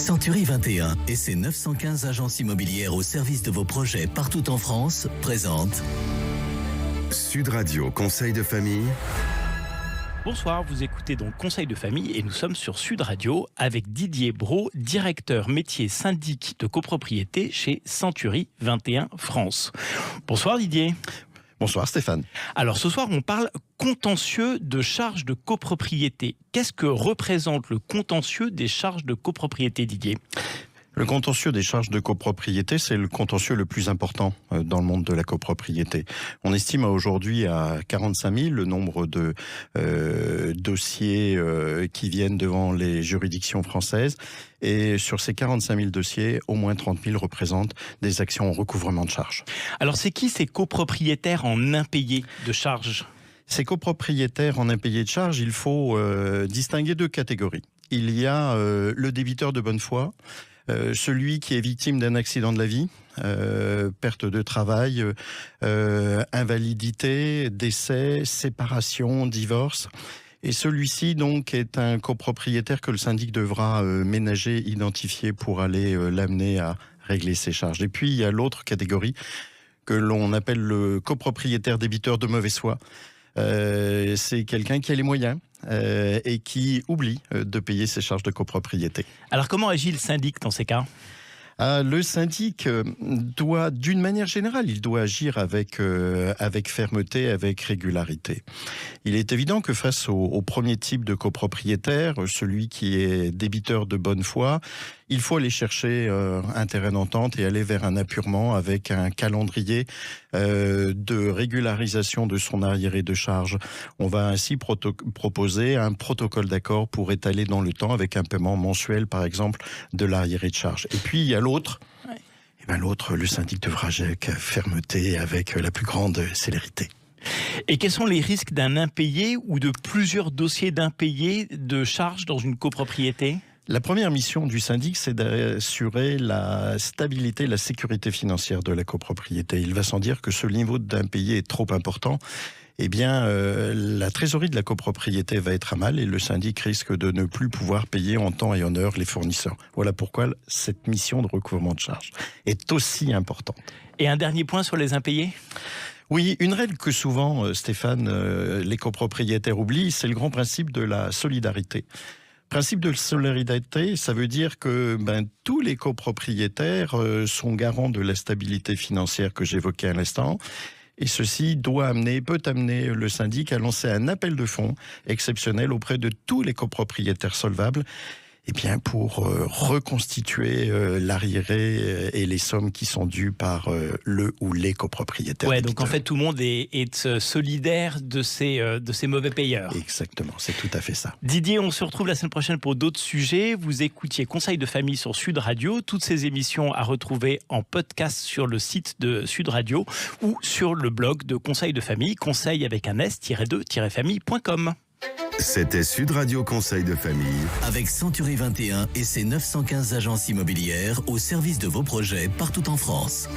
Century 21 et ses 915 agences immobilières au service de vos projets partout en France présentent Sud Radio Conseil de famille. Bonsoir, vous écoutez donc Conseil de famille et nous sommes sur Sud Radio avec Didier Brault, directeur métier syndic de copropriété chez Century 21 France. Bonsoir Didier. Bonsoir Stéphane. Alors ce soir on parle contentieux de charges de copropriété. Qu'est-ce que représente le contentieux des charges de copropriété, Didier ? Le contentieux des charges de copropriété, c'est le contentieux le plus important dans le monde de la copropriété. On estime aujourd'hui à 45 000 le nombre de dossiers qui viennent devant les juridictions françaises. Et sur ces 45 000 dossiers, au moins 30 000 représentent des actions en recouvrement de charges. Alors c'est qui ces copropriétaires en impayés de charges ? Ces copropriétaires en impayés de charges, il faut distinguer deux catégories. Il y a le débiteur de bonne foi, celui qui est victime d'un accident de la vie, perte de travail, invalidité, décès, séparation, divorce. Et celui-ci donc est un copropriétaire que le syndic devra ménager, identifier pour aller l'amener à régler ses charges. Et puis il y a l'autre catégorie que l'on appelle le copropriétaire débiteur de mauvaise foi. C'est quelqu'un qui a les moyens et qui oublie de payer ses charges de copropriété. Alors comment agit le syndic dans ces cas ? Le syndic doit, d'une manière générale, il doit agir avec fermeté, avec régularité. Il est évident que face au premier type de copropriétaire, celui qui est débiteur de bonne foi, il faut aller chercher un terrain d'entente et aller vers un apurement avec un calendrier de régularisation de son arriéré de charges. On va ainsi proposer un protocole d'accord pour étaler dans le temps avec un paiement mensuel, par exemple, de l'arriéré de charges. Et puis, il y a l'autre. Ouais. Et ben, l'autre, le syndic devra agir avec fermeté, avec la plus grande célérité. Et quels sont les risques d'un impayé ou de plusieurs dossiers d'impayés de charges dans une copropriété ? La première mission du syndic, c'est d'assurer la stabilité, la sécurité financière de la copropriété. Il va sans dire que ce niveau d'impayé est trop important. Eh bien, la trésorerie de la copropriété va être à mal et le syndic risque de ne plus pouvoir payer en temps et en heure les fournisseurs. Voilà pourquoi cette mission de recouvrement de charges est aussi importante. Et un dernier point sur les impayés ? Oui, une règle que souvent, Stéphane, les copropriétaires oublient, c'est le grand principe de la solidarité. Principe de solidarité, ça veut dire que tous les copropriétaires sont garants de la stabilité financière que j'évoquais à l'instant. Et ceci peut amener le syndic à lancer un appel de fonds exceptionnel auprès de tous les copropriétaires solvables, pour reconstituer l'arriéré et les sommes qui sont dues par le ou les copropriétaires. Ouais, donc en fait tout le monde est solidaire de ces mauvais payeurs. Exactement, c'est tout à fait ça. Didier, on se retrouve la semaine prochaine pour d'autres sujets. Vous écoutiez Conseil de famille sur Sud Radio. Toutes ces émissions à retrouver en podcast sur le site de Sud Radio ou sur le blog de Conseil de famille, conseil avec un s-2-famille.com. C'était Sud Radio Conseil de famille. Avec Century 21 et ses 915 agences immobilières au service de vos projets partout en France.